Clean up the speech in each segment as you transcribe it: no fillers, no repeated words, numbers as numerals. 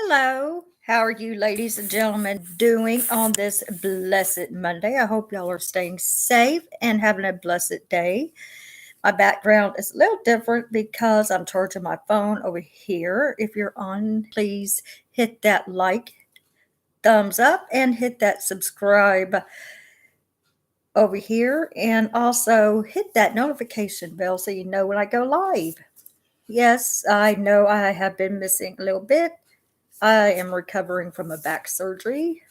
Hello. How are you, ladies and gentlemen, doing on this blessed Monday? I hope y'all are staying safe and having a blessed day. My background is a little different because I'm charging my phone over here. If you're on, please hit that like, thumbs up, and hit that subscribe over here. And also hit that notification bell so you know when I go live. Yes, I know I have been missing a little bit. I am recovering from a back surgery.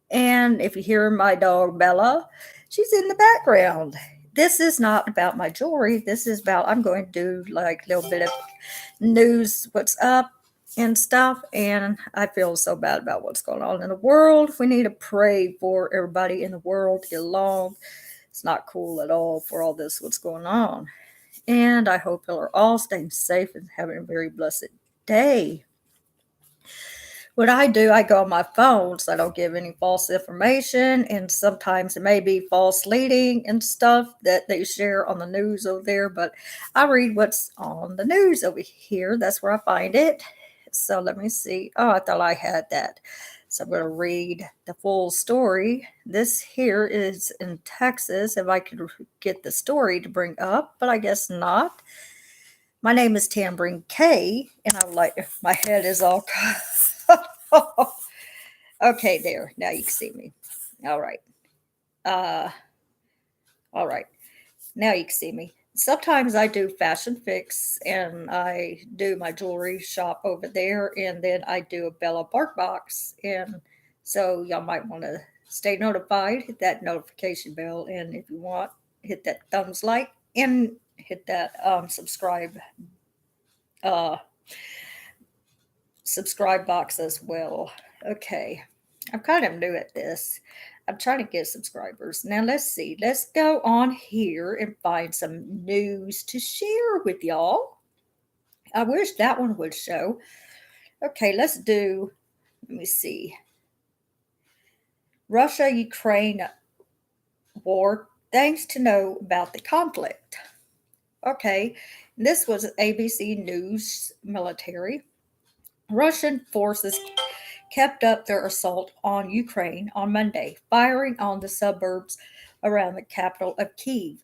And if you hear my dog Bella, she's in the background. This is not about my jewelry. This is about, I'm going to do like a little bit of news, what's up and stuff. And I feel so bad about what's going on in the world. We need to pray for everybody in the world to get along. It's not cool at all for all this, what's going on. And I hope you are all staying safe and having a very blessed day. What I do, I go on my phone so I don't give any false information, and sometimes it may be false leading and stuff that they share on the news over there, but I read what's on the news over here. That's where I find it. So let me see. Oh, I thought I had that. So I'm going to read the full story. This here is in Texas, if I could get the story to bring up, but I guess not. My name is Tambrine K, and I'm like, my head is all okay, there. Now you can see me. All right. Uh, all right. Now you can see me. Sometimes I do Fashion Fix and I do my jewelry shop over there, and then I do a Bella Bark Box. And so y'all might want to stay notified, hit that notification bell, and if you want, hit that thumbs like and hit that uh, subscribe box as well. Okay. I'm kind of new at this. I'm trying to get subscribers. Now let's see. Let's go on here and find some news to share with y'all. I wish that one would show. Okay, let me see. Russia Ukraine war. Thanks to know about the conflict. Okay, this was ABC News military. Russian forces kept up their assault on Ukraine on Monday, firing on the suburbs around the capital of Kyiv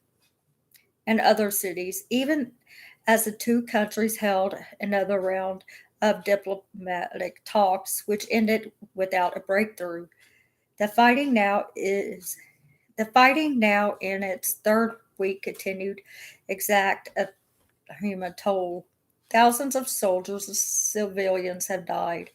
and other cities, even as the two countries held another round of diplomatic talks, which ended without a breakthrough. The fighting now is the fighting now in its third week continued exact a human toll. Thousands of soldiers and civilians have died,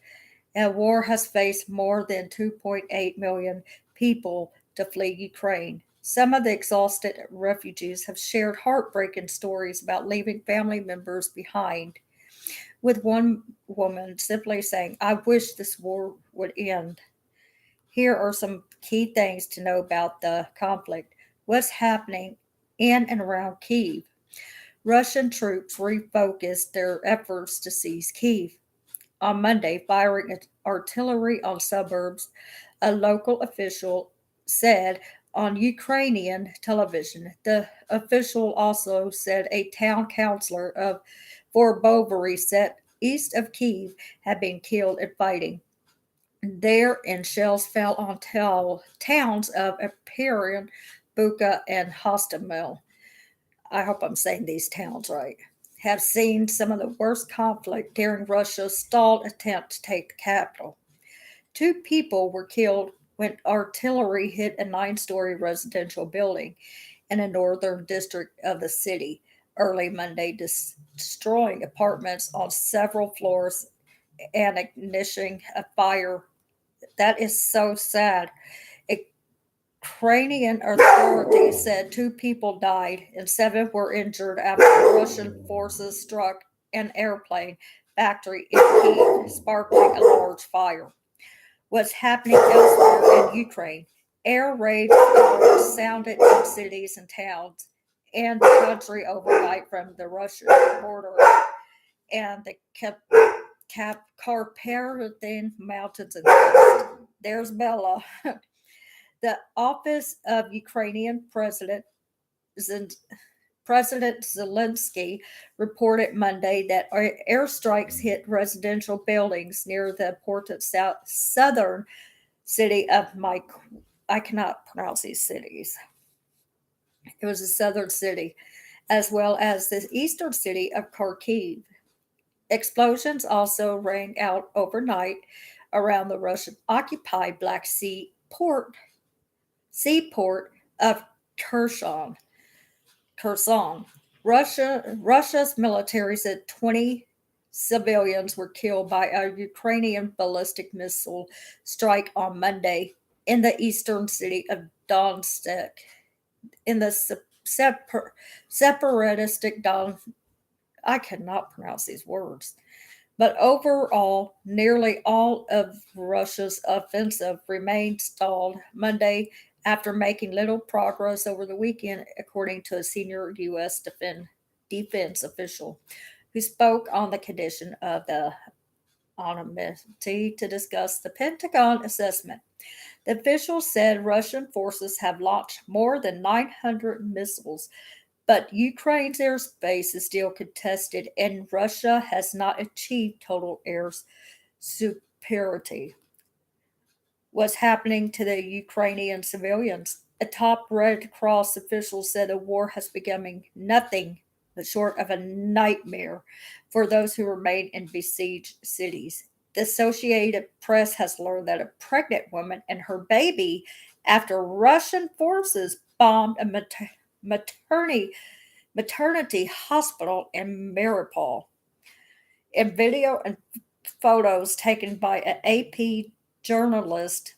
and war has faced more than 2.8 million people to flee Ukraine. Some of the exhausted refugees have shared heartbreaking stories about leaving family members behind, with one woman simply saying, I wish this war would end. Here are some key things to know about the conflict. What's happening in and around Kiev? Russian troops refocused their efforts to seize Kiev on Monday, firing artillery on suburbs, a local official said on Ukrainian television. The official also said a town councilor of Bovary set east of Kiev had been killed in fighting. There, and shells fell on towns of Aperion, Buka, and Hostomel. I hope I'm saying these towns right, have seen some of the worst conflict during Russia's stalled attempt to take the capital. Two people were killed when artillery hit a 9-story residential building in a northern district of the city early Monday, destroying apartments on several floors and igniting a fire. That is so sad. Ukrainian authorities said two people died and seven were injured after Russian forces struck an airplane factory in Kyiv, sparkling a large fire. What's happening elsewhere in Ukraine? Air raid alerts sounded in cities and towns and the country overnight from the Russian border and the Carpathian Mountains in the west. There's Bella. The office of Ukrainian President President Zelensky reported Monday that airstrikes hit residential buildings near the important southern city of Mike. I cannot pronounce these cities. It was a southern city, as well as the eastern city of Kharkiv. Explosions also rang out overnight around the Russian-occupied Black Sea seaport of Kherson. Kherson. Russia's military said 20 civilians were killed by a Ukrainian ballistic missile strike on Monday in the eastern city of Donetsk in the separatistic I cannot pronounce these words. But overall, nearly all of Russia's offensive remained stalled Monday after making little progress over the weekend, according to a senior U.S. defense official who spoke on the condition of the anonymity to discuss the Pentagon assessment. The official said Russian forces have launched more than 900 missiles, but Ukraine's airspace is still contested, and Russia has not achieved total air superiority. What's happening to the Ukrainian civilians? A top Red Cross official said the war has become nothing but short of a nightmare for those who remain in besieged cities. The Associated Press has learned that a pregnant woman and her baby, after Russian forces bombed a maternity hospital in Mariupol. In video and photos taken by an AP journalist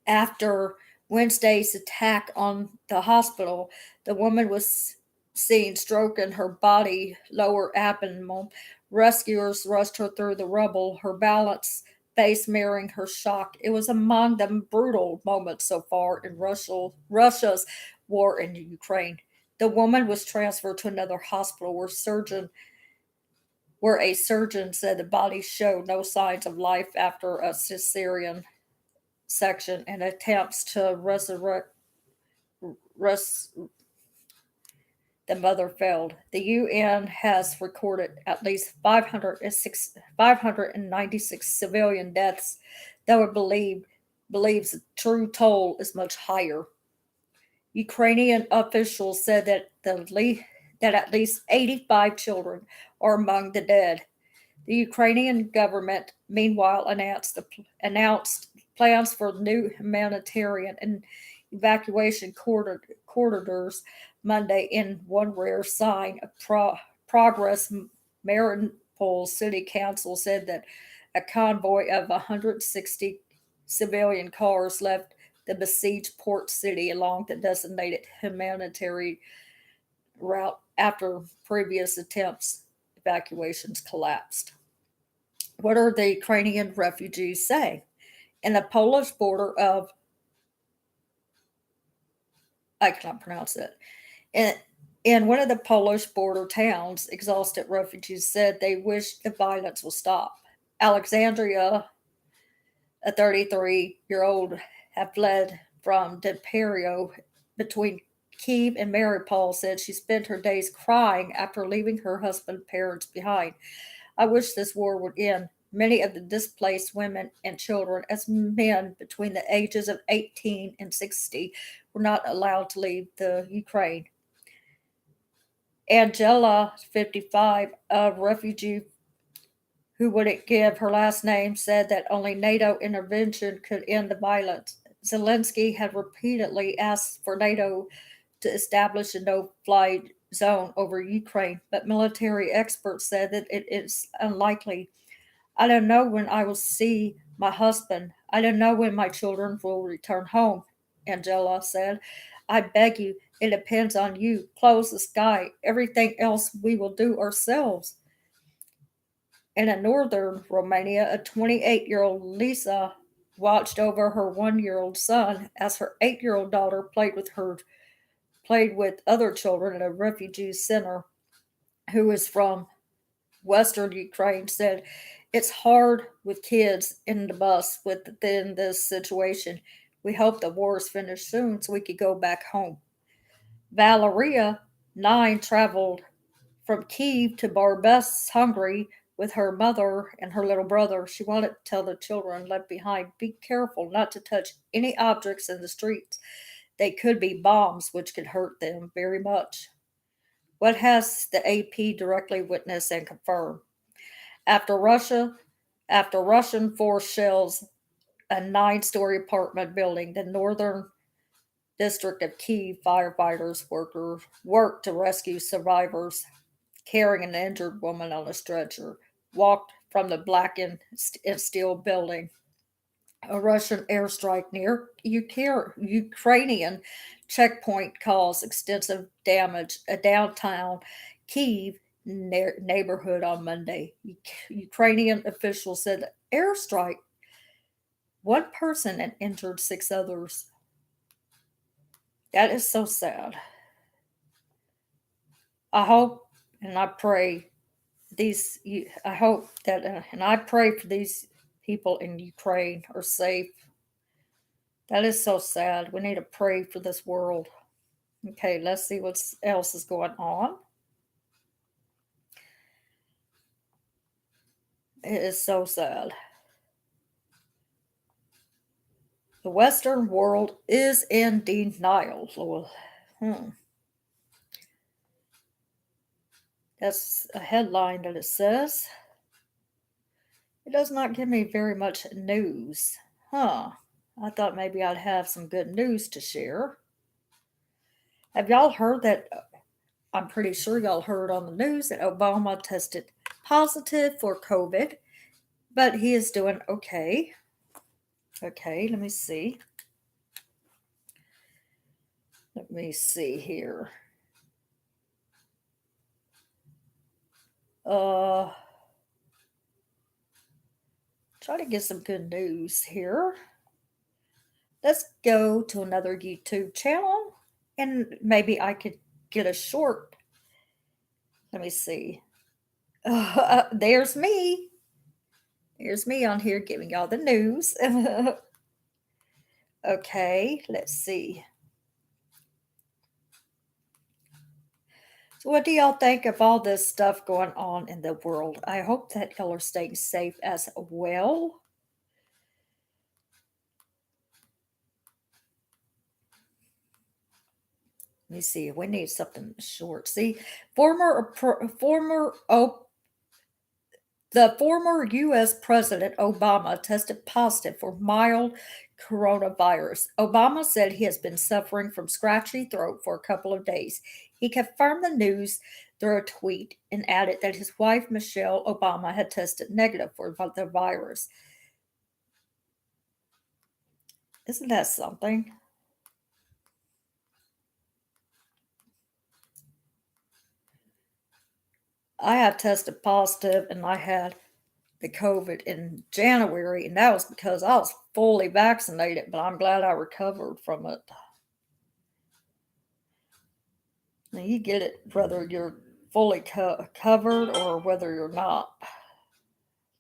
after Wednesday's attack on the hospital, the woman was seen stroking her body lower abdomen. Rescuers rushed her through the rubble, her balance face mirroring her shock. It was among the brutal moments so far in Russia's war in Ukraine. The woman was transferred to another hospital where a surgeon said the body showed no signs of life after a cesarean section and attempts to resurrect the mother failed. The UN has recorded at least 596 civilian deaths, though it believes the true toll is much higher. Ukrainian officials said that at least 85 children are among the dead. The Ukrainian government, meanwhile, announced plans for new humanitarian and evacuation corridors Monday in one rare sign of progress. Mariupol City Council said that a convoy of 160 civilian cars left the besieged port city along the designated humanitarian route after previous evacuations collapsed. What are the Ukrainian refugees saying? In the Polish border of, I cannot pronounce it, in one of the Polish border towns, exhausted refugees said they wish the violence will stop. Alexandria, a 33-year-old, had fled from Dnipro between Kyiv and Mariupol, said she spent her days crying after leaving her husband and parents behind. I wish this war would end. Many of the displaced women and children, as men between the ages of 18 and 60, were not allowed to leave the Ukraine. Angela, 55, a refugee who wouldn't give her last name, said that only NATO intervention could end the violence. Zelensky had repeatedly asked for NATO to establish a no-fly zone over Ukraine, but military experts said that it is unlikely. I don't know when I will see my husband. I don't know when my children will return home, Angela said. I beg you, it depends on you. Close the sky. Everything else we will do ourselves. In a northern Romania, a 28-year-old Lisa watched over her 1-year-old son as her 8-year-old daughter played with other children at a refugee center. Who is from Western Ukraine said, "It's hard with kids in the bus within this situation. We hope the war is finished soon so we could go back home." Valeria, 9 traveled from Kiev to Barbès, Hungary, with her mother and her little brother. She wanted to tell the children left behind, be careful not to touch any objects in the streets. They could be bombs, which could hurt them very much. What has the AP directly witnessed and confirmed? After Russia, after Russian force shells a 9-story apartment building, the northern district of Kiev firefighters worked to rescue survivors, carrying an injured woman on a stretcher, walked from the blackened steel building. A Russian airstrike near Ukrainian checkpoint caused extensive damage. A downtown Kiev neighborhood on Monday. Ukrainian officials said the airstrike, one person and injured 6 others. That is so sad. I hope and I pray I hope that, and I pray for these people in Ukraine are safe. That is so sad. We need to pray for this world. Okay, let's see what else is going on. It is so sad. The Western world is in denial. That's a headline that it says. It does not give me very much news. I thought maybe I'd have some good news to share. Have y'all heard that? I'm pretty sure y'all heard on the news that Obama tested positive for COVID, but he is doing okay. Okay, let me see. Let me see here. Try to get some good news here. Let's go to another YouTube channel and maybe I could get a short. Let me see. There's me. There's me on here giving y'all the news. Okay, let's see. So, what do y'all think of all this stuff going on in the world? I hope that y'all are staying safe as well. Let me see. We need something short. See, the former U.S. President Obama tested positive for mild coronavirus. Obama said he has been suffering from scratchy throat for a couple of days. He confirmed the news through a tweet and added that his wife, Michelle Obama, had tested negative for the virus. Isn't that something? I have tested positive and I had the COVID in January, and that was because I was fully vaccinated, but I'm glad I recovered from it. Now, you get it whether you're fully covered or whether you're not.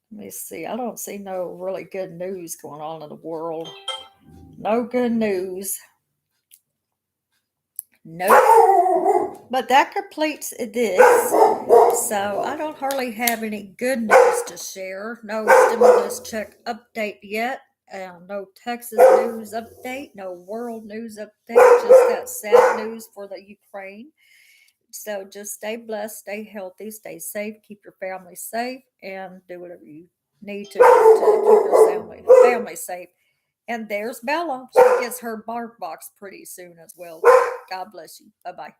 Let me see. I don't see no really good news going on in the world. No good news. Nope. But that completes this. So I don't hardly have any good news to share. No stimulus check update yet. No Texas news update. No world news update. Just that sad news for the Ukraine. So just stay blessed, stay healthy, stay safe, keep your family safe, and do whatever you need to do to keep your family safe. And there's Bella. She gets her bark box pretty soon as well. God bless you. Bye bye.